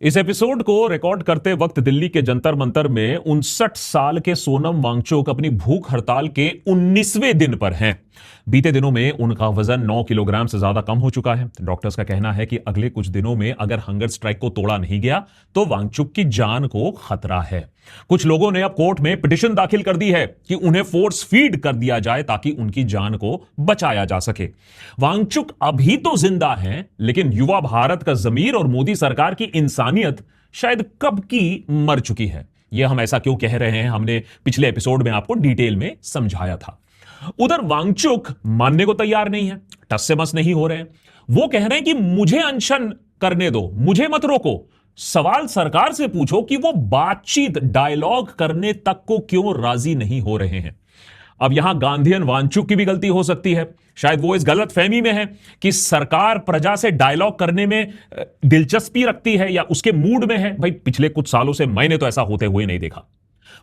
इस एपिसोड को रिकॉर्ड करते वक्त दिल्ली के जंतर मंतर में 59 साल के सोनम वांगचुक अपनी भूख हड़ताल के 19वें दिन पर हैं। बीते दिनों में उनका वजन 9 किलोग्राम से ज्यादा कम हो चुका है। डॉक्टर्स का कहना है कि अगले कुछ दिनों में अगर हंगर स्ट्राइक को तोड़ा नहीं गया तो वांगचुक की जान को खतरा है। कुछ लोगों ने अब कोर्ट में पिटीशन दाखिल कर दी है कि उन्हें फोर्स फीड कर दिया जाए ताकि उनकी जान को बचाया जा सके। वांगचुक अभी तो जिंदा हैं, लेकिन युवा भारत का जमीर और मोदी सरकार की इंसानियत शायद कब की मर चुकी है। यह हम ऐसा क्यों कह रहे हैं, हमने पिछले एपिसोड में आपको डिटेल में समझाया था। उधर वांगचुक मानने को तैयार नहीं है, टस से मस नहीं हो रहे हैं। वो कह रहे हैं कि मुझे अनशन करने दो, मुझे मत रोको। सवाल सरकार से पूछो कि वो बातचीत डायलॉग करने तक को क्यों राजी नहीं हो रहे हैं। अब यहां गांधीयन वांगचुक की भी गलती हो सकती है। शायद वो इस गलत फहमी में है कि सरकार प्रजा से डायलॉग करने में दिलचस्पी रखती है या उसके मूड में है। भाई पिछले कुछ सालों से मैंने तो ऐसा होते हुए नहीं देखा।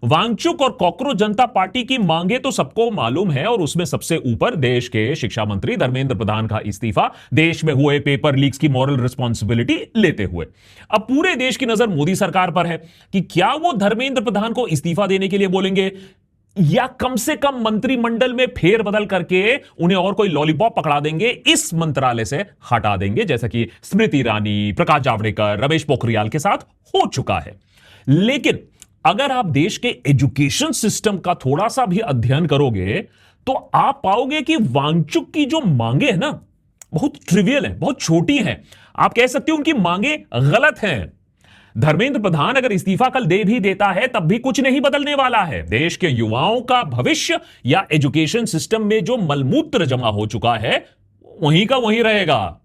वांगचुक और कॉकरोच जनता पार्टी की मांगे तो सबको मालूम है, और उसमें सबसे ऊपर देश के शिक्षा मंत्री धर्मेंद्र प्रधान का इस्तीफा, देश में हुए पेपर लीक्स की मॉरल रिस्पॉन्सिबिलिटी लेते हुए। अब पूरे देश की नजर मोदी सरकार पर है कि क्या वो धर्मेंद्र प्रधान को इस्तीफा देने के लिए बोलेंगे या कम से कम मंत्रिमंडल में फेरबदल करके उन्हें और कोई लॉलीपॉप पकड़ा देंगे, इस मंत्रालय से हटा देंगे, जैसा कि स्मृति ईरानी, प्रकाश जावड़ेकर, रमेश पोखरियाल के साथ हो चुका है। लेकिन अगर आप देश के एजुकेशन सिस्टम का थोड़ा सा भी अध्ययन करोगे तो आप पाओगे कि वांगचुक की जो मांगे हैं ना, बहुत ट्रिवियल है, बहुत छोटी है। आप कह सकते हो उनकी मांगे गलत हैं। धर्मेंद्र प्रधान अगर इस्तीफा कल दे भी देता है तब भी कुछ नहीं बदलने वाला है। देश के युवाओं का भविष्य या एजुकेशन सिस्टम में जो मलमूत्र जमा हो चुका है वहीं का वहीं रहेगा।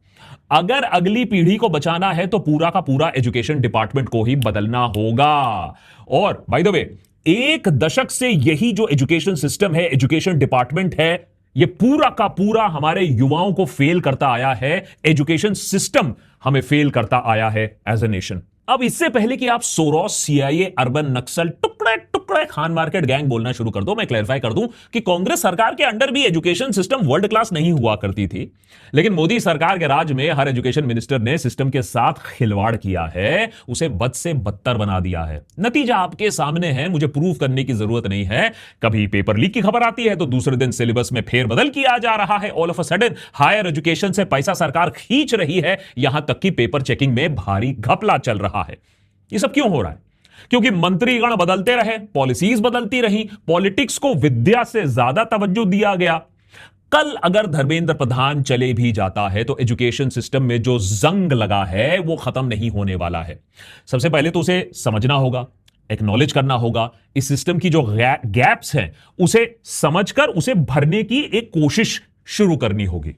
अगर अगली पीढ़ी को बचाना है तो पूरा का पूरा एजुकेशन डिपार्टमेंट को ही बदलना होगा। और बाय द वे, एक दशक से यही जो एजुकेशन सिस्टम है, एजुकेशन डिपार्टमेंट है, ये पूरा का पूरा हमारे युवाओं को फेल करता आया है। एजुकेशन सिस्टम हमें फेल करता आया है एज ए नेशन। अब इससे पहले कि आप सोरोस, सीआईए, अर्बन नक्सल, टुकड़े टुकड़े खान मार्केट गैंग बोलना शुरू कर दो, मैं क्लैरिफाई कर दूं कि कांग्रेस सरकार के अंडर भी एजुकेशन सिस्टम वर्ल्ड क्लास नहीं हुआ करती थी, लेकिन मोदी सरकार के राज में हर एजुकेशन मिनिस्टर ने सिस्टम के साथ खिलवाड़ किया है, उसे बद से बदतर बना दिया है। नतीजा आपके सामने है, मुझे प्रूव करने की जरूरत नहीं है। कभी पेपर लीक की खबर आती है तो दूसरे दिन सिलेबस में फेरबदल किया जा रहा है। All of a sudden higher education से पैसा सरकार खींच रही है, यहां तक कि पेपर चेकिंग में भारी घपला चल रहा है। ये सब क्यों हो रहा है? क्योंकि मंत्रीगण बदलते रहे, पॉलिसीज बदलती रही, पॉलिटिक्स को विद्या से ज्यादा तवज्जो दिया गया। कल अगर धर्मेंद्र प्रधान चले भी जाता है तो एजुकेशन सिस्टम में जो जंग लगा है वो खत्म नहीं होने वाला है। सबसे पहले तो उसे समझना होगा, एक्नॉलेज करना होगा, इस सिस्टम की जो गैप्स हैं उसे समझकर उसे भरने की एक कोशिश शुरू करनी होगी।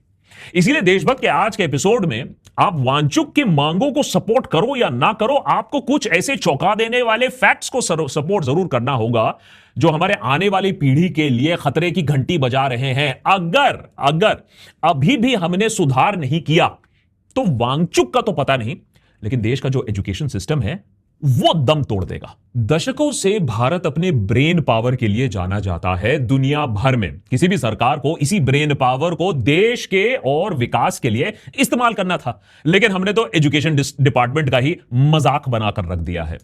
इसीलिए देशभक्त के आज के एपिसोड में आप वांगचुक की मांगों को सपोर्ट करो या ना करो, आपको कुछ ऐसे चौंका देने वाले फैक्ट्स को सपोर्ट जरूर करना होगा जो हमारे आने वाली पीढ़ी के लिए खतरे की घंटी बजा रहे हैं। अगर अभी भी हमने सुधार नहीं किया तो वांगचुक का तो पता नहीं, लेकिन देश का जो एजुकेशन सिस्टम है वो दम तोड़ देगा। दशकों से भारत अपने ब्रेन पावर के लिए जाना जाता है दुनिया भर में। किसी भी सरकार को इसी ब्रेन पावर को देश के और विकास के लिए इस्तेमाल करना था, लेकिन हमने तो एजुकेशन डिपार्टमेंट का ही मजाक बनाकर रख दिया है।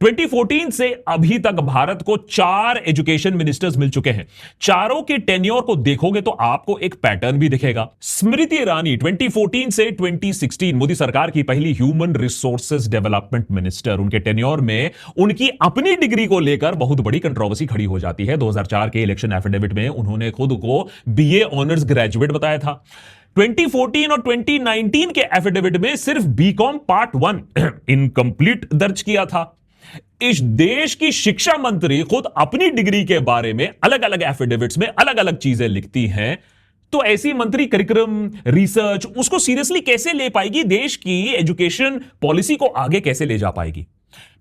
2014 से अभी तक भारत को 4 एजुकेशन मिनिस्टर्स मिल चुके हैं। चारों के टेन्योर को देखोगे तो आपको एक पैटर्न भी दिखेगा। स्मृति ईरानी 2014 से 2016 मोदी सरकार की पहली ह्यूमन रिसोर्सेज डेवलपमेंट मिनिस्टर। उनके टेन्योर में उनकी अपनी डिग्री को लेकर बहुत बड़ी कंट्रोवर्सी खड़ी हो जाती है। 2004 के इलेक्शन एफिडेविट में उन्होंने खुद को बीए ऑनर्स ग्रेजुएट बताया था। 2014 और 2019 के एफिडेविट में सिर्फ बीकॉम पार्ट 1 इनकंप्लीट दर्ज किया था। इस देश की शिक्षा मंत्री खुद अपनी डिग्री के बारे में अलग अलग एफिडेविट्स में अलग अलग चीजें लिखती हैं, तो ऐसी मंत्री करिकुलम, रिसर्च उसको सीरियसली कैसे ले पाएगी? देश की एजुकेशन पॉलिसी को आगे कैसे ले जा पाएगी?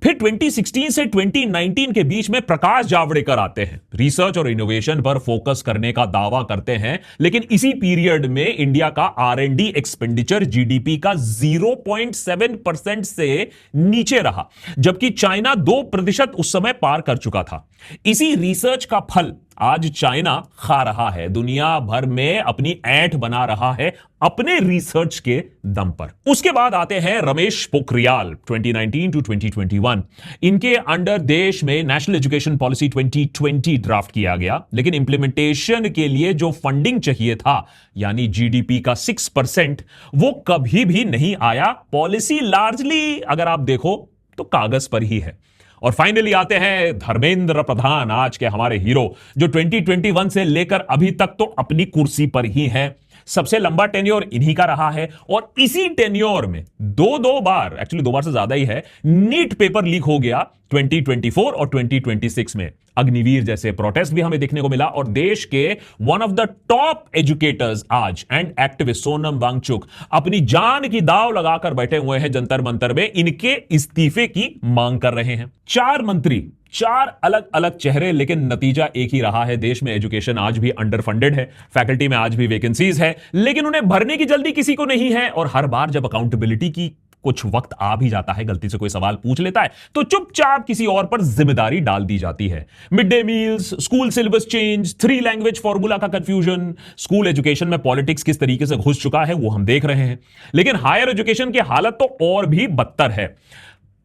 फिर 2016 से 2019 के बीच में प्रकाश जावड़ेकर आते हैं, रिसर्च और इनोवेशन पर फोकस करने का दावा करते हैं, लेकिन इसी पीरियड में इंडिया का R&D एक्सपेंडिचर जीडीपी का 0.7% से नीचे रहा, जबकि चाइना 2% उस समय पार कर चुका था। इसी रिसर्च का फल आज चाइना खा रहा है, दुनिया भर में अपनी ऐंठ बना रहा है अपने रिसर्च के दम पर। उसके बाद आते हैं रमेश पोखरियाल, 2019 टू 2021। इनके अंडर देश में नेशनल एजुकेशन पॉलिसी 2020 ड्राफ्ट किया गया, लेकिन इंप्लीमेंटेशन के लिए जो फंडिंग चाहिए था, यानी जीडीपी का 6%, वो कभी भी नहीं आया। पॉलिसी लार्जली अगर आप देखो तो कागज पर ही है। और फाइनली आते हैं धर्मेंद्र प्रधान, आज के हमारे हीरो, जो 2021 से लेकर अभी तक तो अपनी कुर्सी पर ही है। सबसे लंबा टेन्योर इन्हीं का रहा है, और इसी टेन्योर में दो बार, एक्चुअली 2 बार से ज्यादा ही है, नीट पेपर लीक हो गया 2024 और 2026 में। अग्निवीर जैसे प्रोटेस्ट भी हमें देखने को मिला, और देश के one of the top educators आज एंड एक्टिविस्ट सोनम वांगचुक अपनी जान की दाव लगाकर बैठे हुए हैं जंतर मंतर में, इनके इस्तीफे की मांग कर रहे हैं। 4 मंत्री, 4 अलग अलग चेहरे, लेकिन नतीजा एक ही रहा है। देश में एजुकेशन आज भी अंडर फंडेड है, फैकल्टी में आज भी वैकेंसीज है, लेकिन उन्हें भरने की जल्दी किसी को नहीं है। और हर बार जब अकाउंटेबिलिटी की कुछ वक्त आ भी जाता है, गलती से कोई सवाल पूछ लेता है, तो चुपचाप किसी और पर जिम्मेदारी डाल दी जाती है। Mid day meals, school syllabus change, 3 language formula का कंफ्यूजन, स्कूल एजुकेशन में पॉलिटिक्स किस तरीके से घुस चुका है वो हम देख रहे हैं। लेकिन हायर एजुकेशन की हालत तो और भी बदतर है।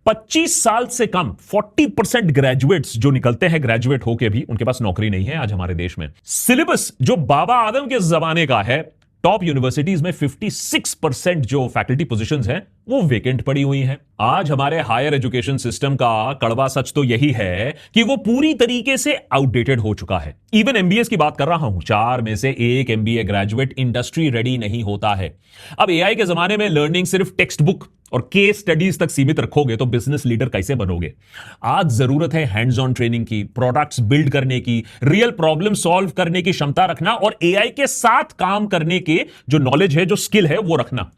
25 साल से कम 40% ग्रेजुएट्स जो निकलते हैं, ग्रेजुएट होके भी उनके पास नौकरी नहीं है आज हमारे देश में। सिलेबस जो बाबा आदम के जमाने का है, टॉप यूनिवर्सिटीज में 56% जो फैकल्टी पोजीशंस हैं वो वेकेंट पड़ी हुई हैं। आज हमारे हायर एजुकेशन सिस्टम का कड़वा सच तो यही है कि वो पूरी तरीके से आउटडेटेड हो चुका है। इवन एमबीए की बात कर रहा हूं, 4 में से 1 एमबीए ग्रेजुएट इंडस्ट्री रेडी नहीं होता है। अब एआई के जमाने में लर्निंग सिर्फ टेक्स्ट बुक और केस स्टडीज तक सीमित रखोगे तो बिजनेस लीडर कैसे बनोगे? आज जरूरत है हैंड्स ऑन ट्रेनिंग की, प्रोडक्ट्स बिल्ड करने की, रियल प्रॉब्लम सॉल्व करने की क्षमता रखना, और एआई के साथ काम करने के जो नॉलेज है, जो स्किल है, वो रखना।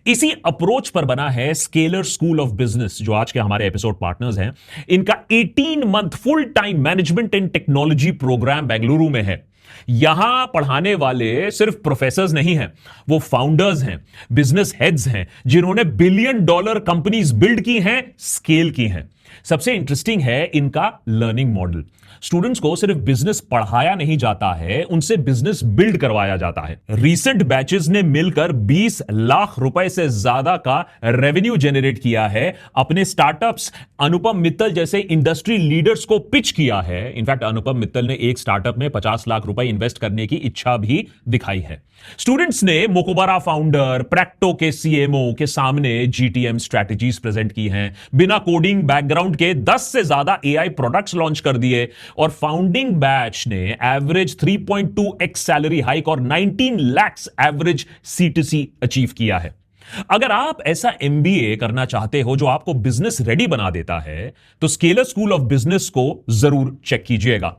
इसी अप्रोच पर बना है स्केलर स्कूल ऑफ बिजनेस, जो आज के हमारे एपिसोड पार्टनर्स हैं। इनका 18 month full time management and technology programme Bengaluru में है। यहां पढ़ाने वाले सिर्फ प्रोफेसर्स नहीं हैं, वो फाउंडर्स हैं, बिजनेस हेड्स हैं, जिन्होंने $1 बिलियन कंपनीज बिल्ड की हैं, स्केल की हैं। सबसे इंटरेस्टिंग है इनका लर्निंग मॉडल। स्टूडेंट्स को सिर्फ बिजनेस पढ़ाया नहीं जाता है, उनसे बिजनेस बिल्ड करवाया जाता है। रीसेंट बैचेस ने मिलकर 20 लाख रुपए से ज्यादा का रेवेन्यू जनरेट किया है। अपने स्टार्टअप्स अनुपम मित्तल जैसे इंडस्ट्री लीडर्स को पिच किया है। इनफैक्ट अनुपम मित्तल ने एक स्टार्टअप में 50 लाख रुपए इन्वेस्ट करने की इच्छा भी दिखाई है। स्टूडेंट्स ने मोकोबारा फाउंडर, प्रैक्टो के सीएमओ के सामने जीटीएम स्ट्रैटेजीज प्रेजेंट की हैं। बिना कोडिंग बैकग्राउंड के 10 से ज्यादा एआई प्रोडक्ट्स लॉन्च कर दिए, और फाउंडिंग बैच ने एवरेज 3.2x सैलरी हाइक और 19 लाख एवरेज C2C अचीव किया है। अगर आप ऐसा एमबीए करना चाहते हो जो आपको बिजनेस रेडी बना देता है, तो स्केलर स्कूल ऑफ बिजनेस को जरूर चेक कीजिएगा।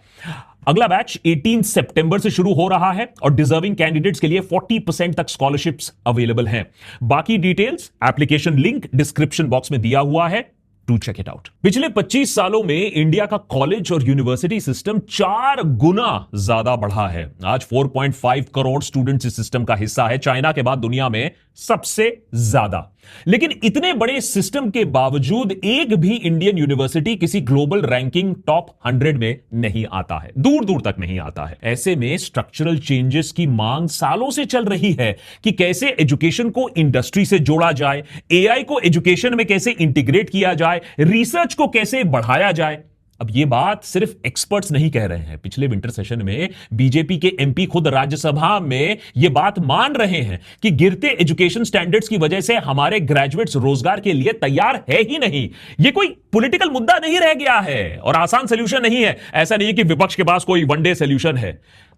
अगला बैच 18 सितंबर से शुरू हो रहा है, और डिजर्विंग कैंडिडेट्स के लिए 40% तक स्कॉलरशिप्स अवेलेबल हैं। बाकी details, application link description box में दिया हुआ है, टू चेक इट आउट। पिछले 25 सालों में इंडिया का कॉलेज और यूनिवर्सिटी सिस्टम 4 गुना ज्यादा बढ़ा है। आज 4.5 करोड़ स्टूडेंट्स इस सिस्टम का हिस्सा है, चाइना के बाद दुनिया में सबसे ज्यादा। लेकिन इतने बड़े सिस्टम के बावजूद एक भी इंडियन यूनिवर्सिटी किसी ग्लोबल रैंकिंग टॉप 100 में नहीं आता है, दूर दूर तक नहीं आता है। ऐसे में स्ट्रक्चरल चेंजेस की मांग सालों से चल रही है कि कैसे एजुकेशन को इंडस्ट्री से जोड़ा जाए, एआई को एजुकेशन में कैसे इंटीग्रेट किया जाए, रिसर्च को कैसे बढ़ाया जाए। अब यह बात सिर्फ एक्सपर्ट्स नहीं कह रहे हैं। पिछले विंटर सेशन में बीजेपी के एमपी खुद राज्यसभा में यह बात मान रहे हैं कि गिरते एजुकेशन स्टैंडर्ड्स की वजह से हमारे ग्रेजुएट्स रोजगार के लिए तैयार है ही नहीं। यह कोई पॉलिटिकल मुद्दा नहीं रह गया है और आसान सोल्यूशन नहीं है। ऐसा नहीं है कि विपक्ष के पास कोई वन डे सोल्यूशन है।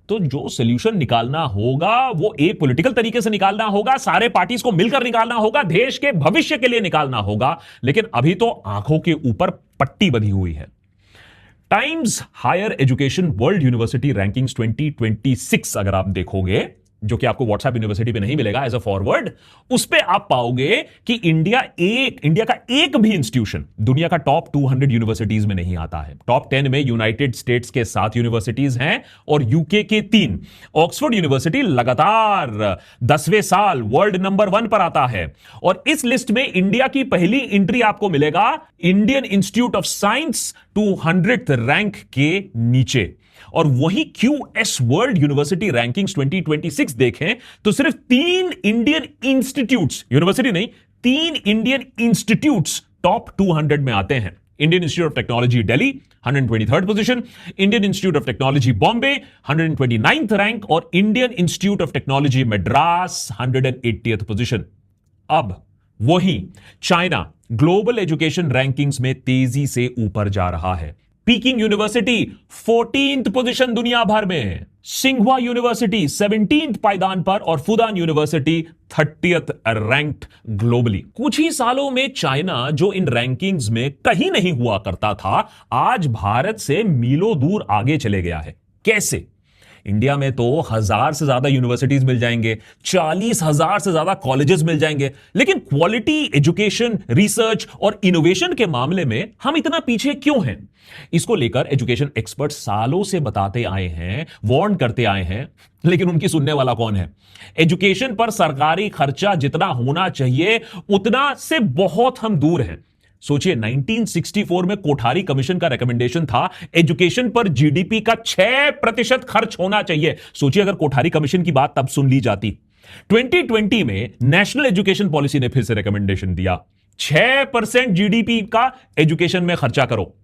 तो जो सोल्यूशन निकालना होगा वो एक पॉलिटिकल तरीके से निकालना होगा, सारे पार्टीज को मिलकर निकालना होगा, देश के भविष्य के लिए निकालना होगा। लेकिन अभी तो आंखों के ऊपर पट्टी बंधी हुई है। Times Higher Education World University Rankings 2026 अगर आप देखोगे, जो कि आपको व्हाट्सएप यूनिवर्सिटी पे नहीं मिलेगा एज अ फॉरवर्ड, उस पे आप पाओगे कि इंडिया का एक भी इंस्टीट्यूशन दुनिया का टॉप 200 यूनिवर्सिटीज में नहीं आता है। टॉप 10 में यूनाइटेड स्टेट्स के 7 यूनिवर्सिटीज हैं और यूके के 3। ऑक्सफोर्ड यूनिवर्सिटी लगातार 10वें साल वर्ल्ड नंबर 1 पर आता है। और इस लिस्ट में इंडिया की पहली एंट्री आपको मिलेगा Indian Institute of science 200th rank के नीचे। और वही QS वर्ल्ड यूनिवर्सिटी रैंकिंग्स 2026 देखें तो सिर्फ 3 इंडियन इंस्टीट्यूट्स, यूनिवर्सिटी नहीं, 3 इंडियन इंस्टीट्यूट्स टॉप 200 में आते हैं। Indian Institute of Technology Delhi 123rd position, Indian Institute of Technology Bombay 129th rank और Indian Institute of Technology Madras 180th position. अब वही चाइना ग्लोबल एजुकेशन रैंकिंग्स में तेजी से ऊपर जा रहा है। पीकिंग यूनिवर्सिटी 14th पोजीशन दुनिया भर में, सिंघवा यूनिवर्सिटी 17th पायदान पर और Fudan university 30th ranked globally. कुछ ही सालों में चाइना, जो इन रैंकिंग्स में कहीं नहीं हुआ करता था, आज भारत से मीलों दूर आगे चले गया है। कैसे? इंडिया में तो 1000 से ज्यादा यूनिवर्सिटीज मिल जाएंगे, 40,000 से ज्यादा कॉलेजेस मिल जाएंगे, लेकिन क्वालिटी एजुकेशन, रिसर्च और इनोवेशन के मामले में हम इतना पीछे क्यों हैं? इसको लेकर एजुकेशन एक्सपर्ट सालों से बताते आए हैं, वार्न करते आए हैं, लेकिन उनकी सुनने वाला कौन है? एजुकेशन पर सरकारी खर्चा जितना होना चाहिए उतना से बहुत हम दूर हैं। सोचिए, 1964 में कोठारी कमीशन का रिकमेंडेशन था एजुकेशन पर जीडीपी का 6% खर्च होना चाहिए। सोचिए अगर कोठारी कमीशन की बात तब सुन ली जाती। 2020 में नेशनल एजुकेशन पॉलिसी ने फिर से रिकमेंडेशन दिया 6% जीडीपी का एजुकेशन में खर्चा करो।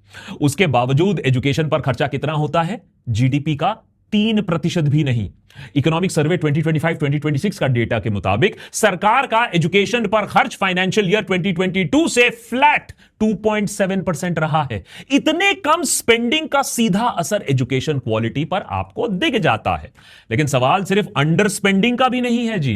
उसके बावजूद एजुकेशन पर खर्चा कितना होता है? जीडीपी का 3% भी नहीं। इकोनॉमिक सर्वे 2025-2026 का डेटा के मुताबिक सरकार का एजुकेशन पर खर्च फाइनेंशियल ईयर 2022 से फ्लैट 2.7% रहा है। इतने कम स्पेंडिंग का सीधा असर एजुकेशन क्वालिटी पर आपको दिख जाता है। लेकिन सवाल सिर्फ अंडर स्पेंडिंग का भी नहीं है जी,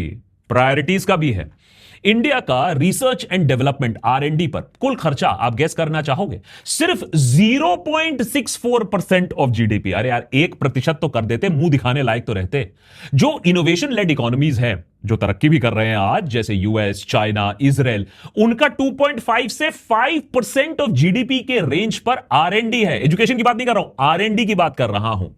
प्रायोरिटीज का भी है। इंडिया का रिसर्च एंड डेवलपमेंट R&D पर कुल खर्चा आप गेस करना चाहोगे? सिर्फ 0.64% ऑफ जीडीपी। अरे यार 1% तो कर देते, मुंह दिखाने लायक तो रहते। जो इनोवेशन लेड इकोनॉमीज हैं, जो तरक्की भी कर रहे हैं आज, जैसे यूएस, चाइना, इजराइल, उनका 2.5 से 5% ऑफ जीडीपी के रेंज पर R&D है। एजुकेशन की बात नहीं कर रहा हूं, R&D की बात कर रहा हूं।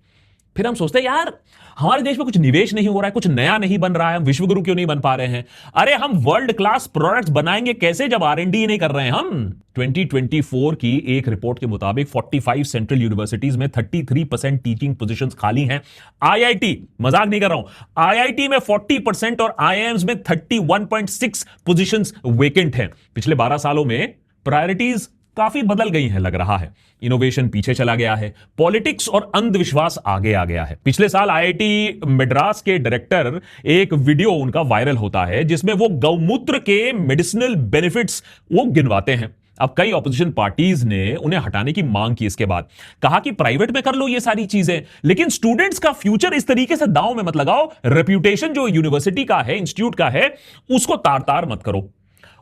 फिर हम सोचते हैं यार हमारे देश में कुछ निवेश नहीं हो रहा है, कुछ नया नहीं बन रहा है, हम विश्वगुरु क्यों नहीं बन पा रहे हैं? अरे हम वर्ल्ड क्लास प्रोडक्ट्स बनाएंगे कैसे जब R&D नहीं कर रहे हैं हम? 2024 की एक रिपोर्ट के मुताबिक 45 सेंट्रल यूनिवर्सिटीज में 33% टीचिंग पोजीशंस खाली हैं। IIT, मजाक नहीं कर रहा हूं, IIT में 40% और IIMs में 31.6 पोजीशंस वेकेंट हैं। पिछले 12 सालों में प्रायोरिटीज काफी बदल गई हैं लग रहा है। इनोवेशन पीछे चला गया है, पॉलिटिक्स और अंधविश्वास आगे आ गया है। पिछले साल IIT मद्रास के डायरेक्टर, एक वीडियो उनका वायरल होता है जिसमें वो गौमूत्र के मेडिसिनल बेनिफिट्स वो गिनवाते हैं। अब कई ऑपोजिशन पार्टीज ने उन्हें हटाने की मांग की। इसके बाद कहा कि प्राइवेट में कर लो ये सारी चीजें, लेकिन स्टूडेंट्स का फ्यूचर इस तरीके से दांव में मत लगाओ। रेप्यूटेशन जो यूनिवर्सिटी का है, इंस्टीट्यूट का है, उसको तार तार मत करो।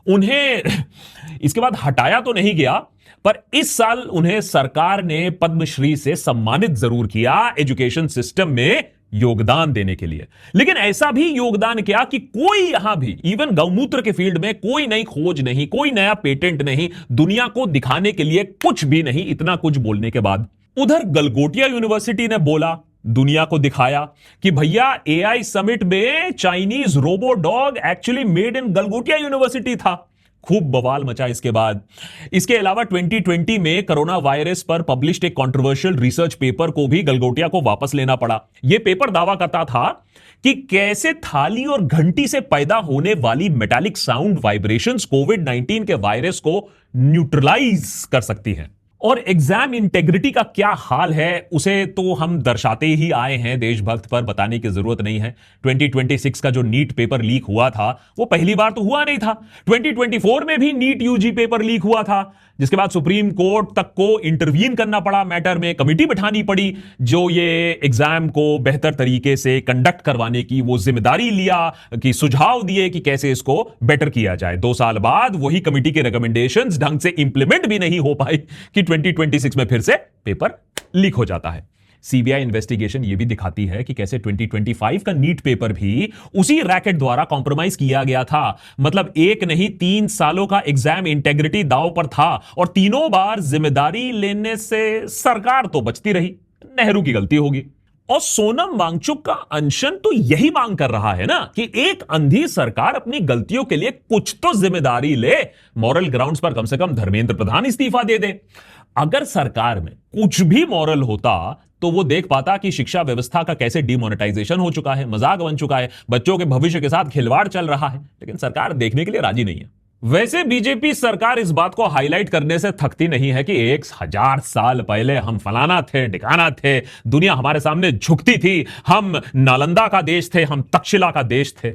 उन्हें इसके बाद हटाया तो नहीं गया, पर इस साल उन्हें सरकार ने पद्मश्री से सम्मानित जरूर किया एजुकेशन सिस्टम में योगदान देने के लिए। लेकिन ऐसा भी योगदान क्या कि कोई यहां भी, इवन गौमूत्र के फील्ड में कोई नई खोज नहीं, कोई नया पेटेंट नहीं, दुनिया को दिखाने के लिए कुछ भी नहीं। इतना कुछ बोलने के बाद उधर गलगोटिया यूनिवर्सिटी ने बोला, दुनिया को दिखाया कि भैया AI समिट में Chinese robo dog actually made in Galgotia University था। खूब बवाल मचा इसके बाद। इसके अलावा 2020 में कोरोना वायरस पर पब्लिश्ड एक कंट्रोवर्शियल रिसर्च पेपर को भी गलगोटिया को वापस लेना पड़ा। यह पेपर दावा करता था कि कैसे थाली और घंटी से पैदा होने वाली मेटालिक साउंड वाइब्रेशंस कोविड-19 के वायरस को न्यूट्रलाइज कर सकती हैं। और एग्जाम इंटेग्रिटी का क्या हाल है उसे तो हम दर्शाते ही आए हैं, देशभक्त पर बताने की जरूरत नहीं है। 2026 का जो नीट पेपर लीक हुआ था वो पहली बार तो हुआ नहीं था। 2024 में भी नीट यूजी पेपर लीक हुआ था, जिसके बाद सुप्रीम कोर्ट तक को इंटरवीन करना पड़ा मैटर में, कमिटी बिठानी पड़ी जो ये एग्जाम को बेहतर तरीके से कंडक्ट करवाने की वो जिम्मेदारी लिया, कि सुझाव दिए कि कैसे इसको बेटर किया जाए। 2 साल बाद वही कमिटी के रिकमेंडेशंस ढंग से इंप्लीमेंट भी नहीं हो पाई कि 2026 में फिर से पेपर लीक हो जाता है। सीबीआई इन्वेस्टिगेशन यह भी दिखाती है कि कैसे 2025 का नीट पेपर भी उसी रैकेट द्वारा कॉम्प्रोमाइज किया गया था। मतलब एक नहीं 3 सालों का एग्जाम इंटेग्रिटी दांव पर था और तीनों बार जिम्मेदारी लेने से सरकार तो बचती रही। नेहरू की गलती होगी। और सोनम वांगचुक का अनशन तो यही मांग कर रहा है ना कि एक अंधी सरकार अपनी गलतियों के लिए कुछ तो जिम्मेदारी ले। मॉरल ग्राउंड्स पर कम से कम धर्मेंद्र प्रधान इस्तीफा दे दे। अगर सरकार में कुछ भी मॉरल होता तो वो देख पाता कि शिक्षा व्यवस्था का कैसे डिमोनेटाइजेशन हो चुका है, मजाक बन चुका है, बच्चों के भविष्य के साथ खिलवाड़ चल रहा है। लेकिन सरकार देखने के लिए राजी नहीं है। वैसे बीजेपी सरकार इस बात को हाईलाइट करने से थकती नहीं है कि 1000 साल पहले हम फलाना थे, ठिकाना थे, दुनिया हमारे सामने झुकती थी, हम नालंदा का देश थे, हम तक्षशिला का देश थे।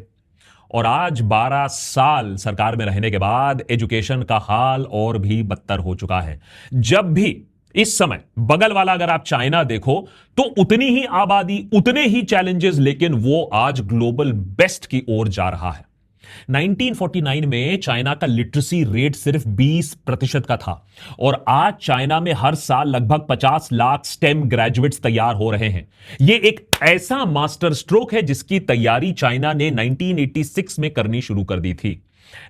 और आज 12 साल सरकार में रहने के बाद एजुकेशन का हाल और भी बदतर हो चुका है। जब भी इस समय बगल वाला अगर आप चाइना देखो तो उतनी ही आबादी, उतने ही चैलेंजेस, लेकिन वो आज ग्लोबल बेस्ट की ओर जा रहा है। 1949 में चाइना का लिटरेसी रेट सिर्फ 20% का था और आज चाइना में हर साल लगभग 50 लाख स्टेम ग्रेजुएट्स तैयार हो रहे हैं। यह एक ऐसा मास्टर स्ट्रोक है जिसकी तैयारी चाइना ने 1986 में करनी शुरू कर दी थी।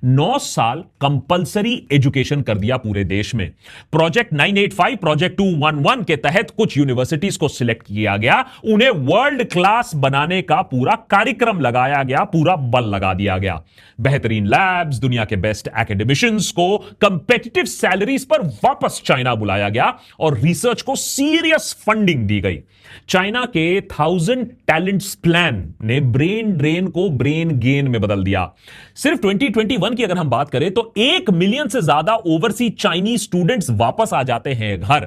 9 साल कंपलसरी एजुकेशन कर दिया पूरे देश में। प्रोजेक्ट 985, प्रोजेक्ट 211 के तहत कुछ यूनिवर्सिटीज को सिलेक्ट किया गया, उन्हें वर्ल्ड क्लास बनाने का पूरा कार्यक्रम लगाया गया, पूरा बल लगा दिया गया। बेहतरीन लैब्स, दुनिया के बेस्ट एकेडमिशियंस को कंपेटिटिव सैलरीज पर वापस चाइना बुलाया गया और रिसर्च को सीरियस फंडिंग दी गई। चाइना के 1000 टैलेंट्स प्लान ने ब्रेन ड्रेन को ब्रेन गेन में बदल दिया। सिर्फ 2021 की अगर हम बात करें तो 1 मिलियन से ज्यादा ओवरसीज चाइनीज स्टूडेंट्स वापस आ जाते हैं घर,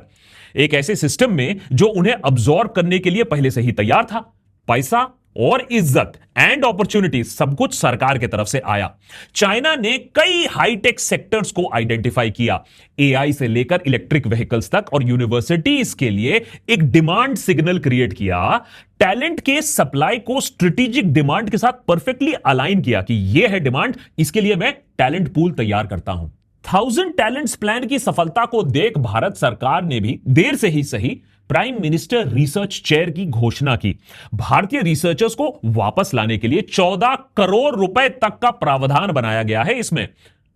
एक ऐसे सिस्टम में जो उन्हें अब्सॉर्ब करने के लिए पहले से ही तैयार था। पैसा और इज्जत एंड अपॉर्चुनिटी सब कुछ सरकार की तरफ से आया। चाइना ने कई हाईटेक सेक्टर्स को आइडेंटिफाई किया, एआई से लेकर इलेक्ट्रिक व्हीकल्स तक, और यूनिवर्सिटीज के लिए एक डिमांड सिग्नल क्रिएट किया। टैलेंट के सप्लाई को स्ट्रेटेजिक डिमांड के साथ परफेक्टली अलाइन किया कि यह है डिमांड, इसके लिए मैं टैलेंट पूल तैयार करता हूं। 1000 टैलेंट्स प्लान की सफलता को देख भारत सरकार ने भी देर से ही सही प्राइम मिनिस्टर रिसर्च चेयर की घोषणा की। भारतीय रिसर्चर्स को वापस लाने के लिए 14 करोड़ रुपए तक का प्रावधान बनाया गया है। इसमें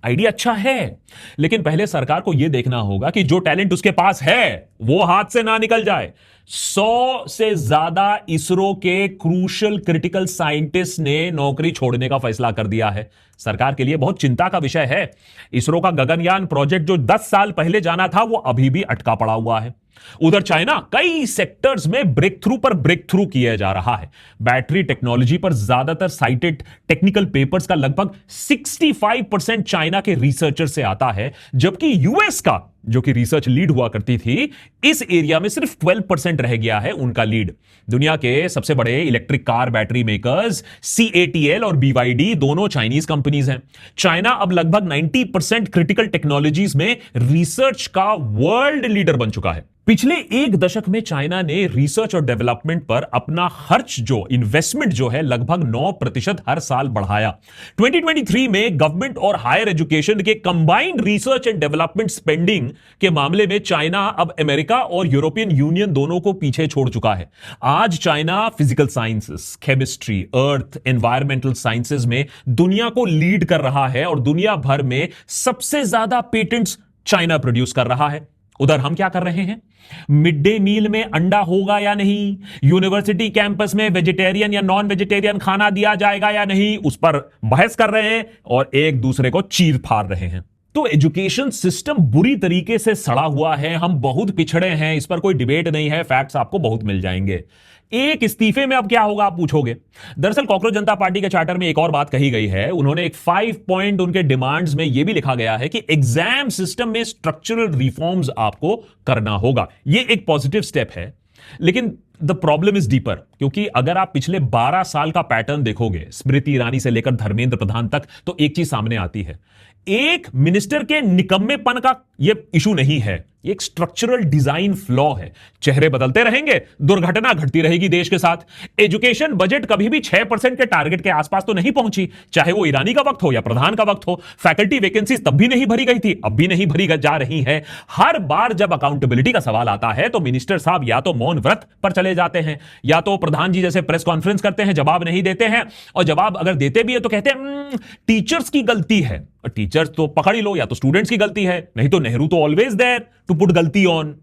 आइडिया अच्छा है, लेकिन पहले सरकार को यह देखना होगा कि जो टैलेंट उसके पास है वो हाथ से ना निकल जाए। 100 से ज्यादा इसरो के क्रूशल क्रिटिकल साइंटिस्ट ने नौकरी छोड़ने का फैसला कर दिया है। सरकार के लिए बहुत चिंता का विषय है। इसरो का गगनयान प्रोजेक्ट जो 10 साल पहले जाना था वो अभी भी अटका पड़ा हुआ है। उधर चाइना कई सेक्टर्स में ब्रेक थ्रू पर ब्रेक थ्रू किया जा रहा है। बैटरी टेक्नोलॉजी पर ज्यादातर साइटेड टेक्निकल पेपर्स का लगभग 65% चाइना के रिसर्चर से आता है, जबकि यूएस का, जो कि रिसर्च लीड हुआ करती थी, इस एरिया में सिर्फ 12% रह गया है उनका लीड। दुनिया के सबसे बड़े electric car battery makers CATL और BYD दोनों चाइनीज कंपनीज हैं। चाइना अब लगभग 90% क्रिटिकल टेक्नोलॉजीज में रिसर्च का वर्ल्ड लीडर बन चुका है। पिछले 1 दशक में चाइना ने रिसर्च और डेवलपमेंट पर अपना खर्च, जो इन्वेस्टमेंट जो है, लगभग 9% हर साल बढ़ाया। 2023 में गवर्नमेंट और हायर एजुकेशन के combined research and development spending के मामले में चाइना अब अमेरिका और यूरोपियन यूनियन दोनों को पीछे छोड़ चुका है। आज चाइना फिजिकल साइंसेस, केमिस्ट्री, अर्थ, एनवायरमेंटल साइंसेस में दुनिया को लीड कर रहा है और दुनिया भर में सबसे ज्यादा पेटेंट्स चाइना प्रोड्यूस कर रहा है। उधर हम क्या कर रहे हैं? मिड डे मील में अंडा होगा या नहीं, यूनिवर्सिटी कैंपस में वेजिटेरियन या नॉन वेजिटेरियन खाना दिया जाएगा या नहीं, उस पर बहस कर रहे हैं और एक दूसरे को चीर फाड़ रहे हैं। तो एजुकेशन सिस्टम बुरी तरीके से सड़ा हुआ है, हम बहुत पिछड़े हैं, इस पर कोई डिबेट नहीं है, फैक्ट्स आपको बहुत मिल जाएंगे। एक इस्तीफे में अब क्या होगा आप पूछोगे। दरअसल कॉकरोच जनता पार्टी के चार्टर में एक और बात कही गई है। उन्होंने एक 5 पॉइंट उनके डिमांड्स में यह भी लिखा गया है कि एग्जाम सिस्टम में स्ट्रक्चरल रिफॉर्म्स आपको करना होगा। यह एक पॉजिटिव स्टेप है, लेकिन द प्रॉब्लम इज डीपर, क्योंकि अगर आप पिछले 12 साल का पैटर्न देखोगे, स्मृति ईरानी से लेकर धर्मेंद्र प्रधान तक, तो एक चीज सामने आती है। एक मिनिस्टर के निकम्मेपन का यह इशू नहीं है, एक स्ट्रक्चरल डिजाइन फ्लॉ है। चेहरे बदलते रहेंगे, दुर्घटना घटती रहेगी देश के साथ। एजुकेशन बजट कभी भी 6% के टारगेट के आसपास तो नहीं पहुंची, चाहे वो ईरानी का वक्त हो या प्रधान का वक्त हो। फैकल्टी वैकेंसीज तब भी नहीं भरी गई थी, अब भी नहीं भरी जा रही है। हर बार जब अकाउंटेबिलिटी का सवाल आता है तो मिनिस्टर साहब या तो मौन व्रत पर चले जाते हैं, या तो प्रधान जी जैसे प्रेस कॉन्फ्रेंस करते हैं, जवाब नहीं देते हैं, और जवाब अगर देते भी है तो कहते हैं टीचर्स की गलती है। टीचर्स तो पकड़ ही लो, या तो स्टूडेंट्स की गलती है, नहीं तो नेहरू तो ऑलवेज देयर टू पुट गलती ऑन।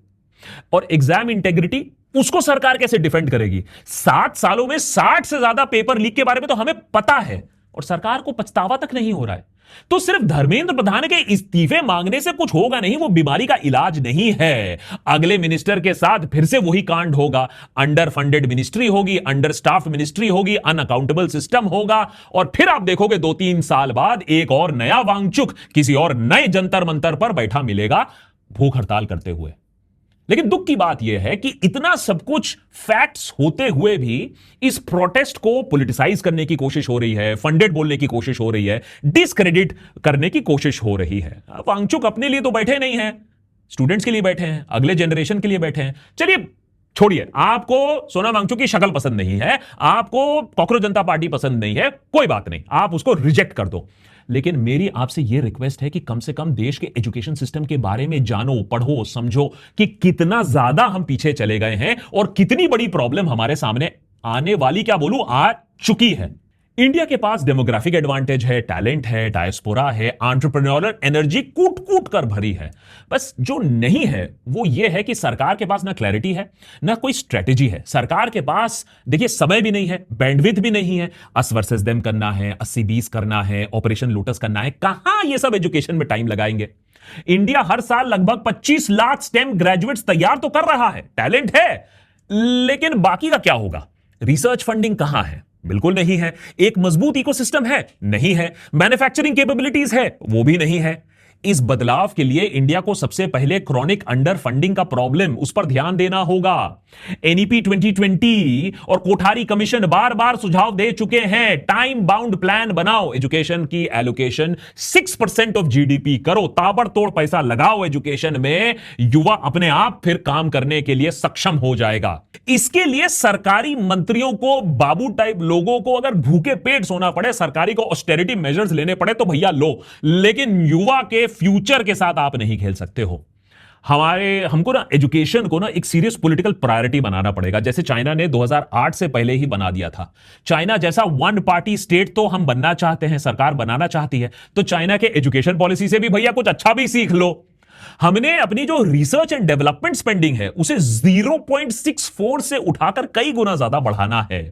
और एग्जाम इंटेग्रिटी, उसको सरकार कैसे डिफेंड करेगी? 7 सालों में 60 से ज्यादा पेपर लीक के बारे में तो हमें पता है और सरकार को पछतावा तक नहीं हो रहा है। तो सिर्फ धर्मेंद्र प्रधान के इस्तीफे मांगने से कुछ होगा नहीं, वो बीमारी का इलाज नहीं है। अगले मिनिस्टर के साथ फिर से वही कांड होगा, अंडर फंडेड मिनिस्ट्री होगी, अंडर स्टाफ मिनिस्ट्री होगी, अनअकाउंटेबल सिस्टम होगा, और फिर आप देखोगे 2-3 साल बाद एक और नया वांगचुक किसी और नए जंतर मंतर पर बैठा मिलेगा भूख हड़ताल करते हुए। लेकिन दुख की बात यह है कि इतना सब कुछ फैक्ट्स होते हुए भी इस प्रोटेस्ट को पॉलिटिसाइज करने की कोशिश हो रही है, फंडेड बोलने की कोशिश हो रही है, डिसक्रेडिट करने की कोशिश हो रही है। वांगचुक अपने लिए तो बैठे नहीं हैं, स्टूडेंट्स के लिए बैठे हैं, अगले जनरेशन के लिए बैठे हैं। चलिए छोड़िए, आपको सोनम वांगचुक की शक्ल पसंद नहीं है, आपको कॉकरोच जनता पार्टी पसंद नहीं है, कोई बात नहीं, आप उसको रिजेक्ट कर दो। लेकिन मेरी आपसे यह रिक्वेस्ट है कि कम से कम देश के एजुकेशन सिस्टम के बारे में जानो, पढ़ो, समझो कि कितना ज्यादा हम पीछे चले गए हैं और कितनी बड़ी प्रॉब्लम हमारे सामने आने वाली, क्या बोलूं, आ चुकी है। इंडिया के पास डेमोग्राफिक एडवांटेज है, टैलेंट है, डायस्पोरा है, एंटरप्रेन्योरल एनर्जी कूट कूट कर भरी है। बस जो नहीं है वो ये है कि सरकार के पास ना क्लैरिटी है, ना कोई स्ट्रेटेजी है। सरकार के पास देखिए समय भी नहीं है, बैंडविड्थ भी नहीं है, अस वर्सेस देम करना है, 80-20 करना है, ऑपरेशन लोटस करना है। कहां ये सब एजुकेशन में टाइम लगाएंगे। इंडिया हर साल लगभग 25 लाख स्टेम ग्रेजुएट्स तैयार तो कर रहा है, टैलेंट है, लेकिन बाकी का क्या होगा। रिसर्च फंडिंग कहां है, बिल्कुल नहीं है। एक मजबूत इकोसिस्टम है, नहीं है। मैन्युफैक्चरिंग कैपेबिलिटीज है, वो भी नहीं है। इस बदलाव के लिए इंडिया को सबसे पहले क्रॉनिक अंडर फंडिंग का प्रॉब्लम, उस पर ध्यान देना होगा। एनईपी 2020 और कोठारी कमीशन बार बार सुझाव दे चुके हैं, टाइम बाउंड प्लान बनाओ, एजुकेशन की एलोकेशन 6% ऑफ जीडीपी करो, ताबड़तोड़ पैसा लगाओ एजुकेशन में, युवा अपने आप फिर काम करने के लिए सक्षम हो जाएगा। इसके लिए सरकारी मंत्रियों को, बाबू टाइप लोगों को अगर भूखे पेट सोना पड़े, सरकारी को ऑस्टेरिटी मेजर्स लेने पड़े तो भैया लो, लेकिन युवा के फ्यूचर के साथ आप नहीं खेल सकते हो। हमको ना एजुकेशन को ना एक सीरियस पॉलिटिकल प्रायोरिटी बनाना पड़ेगा, जैसे चाइना ने 2008 से पहले ही बना दिया था। चाइना जैसा वन पार्टी स्टेट तो हम बनना चाहते हैं, सरकार बनाना चाहती है, तो चाइना के एजुकेशन पॉलिसी से भी भैया कुछ अच्छा भी सीख लो। हमने अपनी जो रिसर्च एंड डेवलपमेंट स्पेंडिंग है उसे 0.64 से उठाकर कई गुना ज्यादा बढ़ाना है।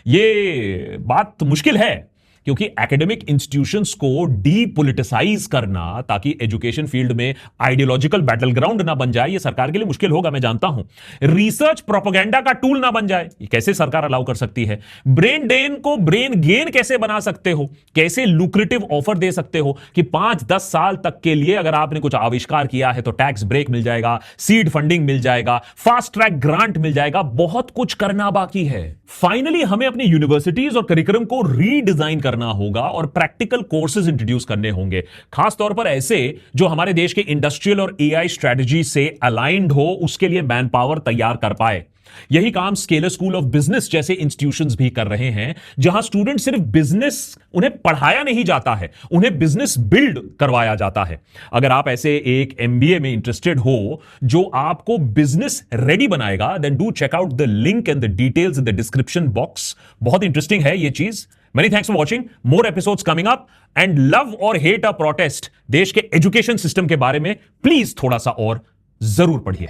ये बात मुश्किल है, क्योंकि एकेडमिक इंस्टीट्यूशंस को डीपोलिटिसाइज करना, ताकि एजुकेशन फील्ड में आइडियोलॉजिकल बैटल ग्राउंड ना बन जाए, ये सरकार के लिए मुश्किल होगा, मैं जानता हूं। रिसर्च प्रोपेगेंडा का टूल ना बन जाए, ये कैसे सरकार अलाउ कर सकती है। ब्रेन ड्रेन को ब्रेन गेन कैसे बना सकते हो, कैसे लुक्रेटिव ऑफर दे सकते हो कि 5-10 साल तक के लिए अगर आपने कुछ आविष्कार किया है तो टैक्स ब्रेक मिल जाएगा, सीड फंडिंग मिल जाएगा, फास्ट ट्रैक ग्रांट मिल जाएगा। बहुत कुछ करना बाकी है। फाइनली हमें अपनी यूनिवर्सिटीज और करिकुलम को रीडिजाइन करना होगा और प्रैक्टिकल कोर्सेज इंट्रोड्यूस करने होंगे, खासतौर पर ऐसे जो हमारे देश के इंडस्ट्रियल और एआई स्ट्रेटजी से अलाइंड हो, उसके लिए मैन पावर तैयार कर पाए। यही काम स्केलर स्कूल ऑफ बिजनेस जैसे इंस्टीट्यूशंस भी कर रहे हैं, जहां स्टूडेंट सिर्फ बिजनेस उन्हें पढ़ाया नहीं जाता है, उन्हें बिजनेस बिल्ड करवाया जाता है। अगर आप ऐसे एक एमबीए में इंटरेस्टेड हो जो आपको बिजनेस रेडी बनाएगा, then do check out the link and the details in the description box. बहुत इंटरेस्टिंग है ये चीज। Many thanks for watching. More episodes coming up. And love or hate a protest, देश के एजुकेशन सिस्टम के बारे में प्लीज थोड़ा सा और जरूर पढ़िए।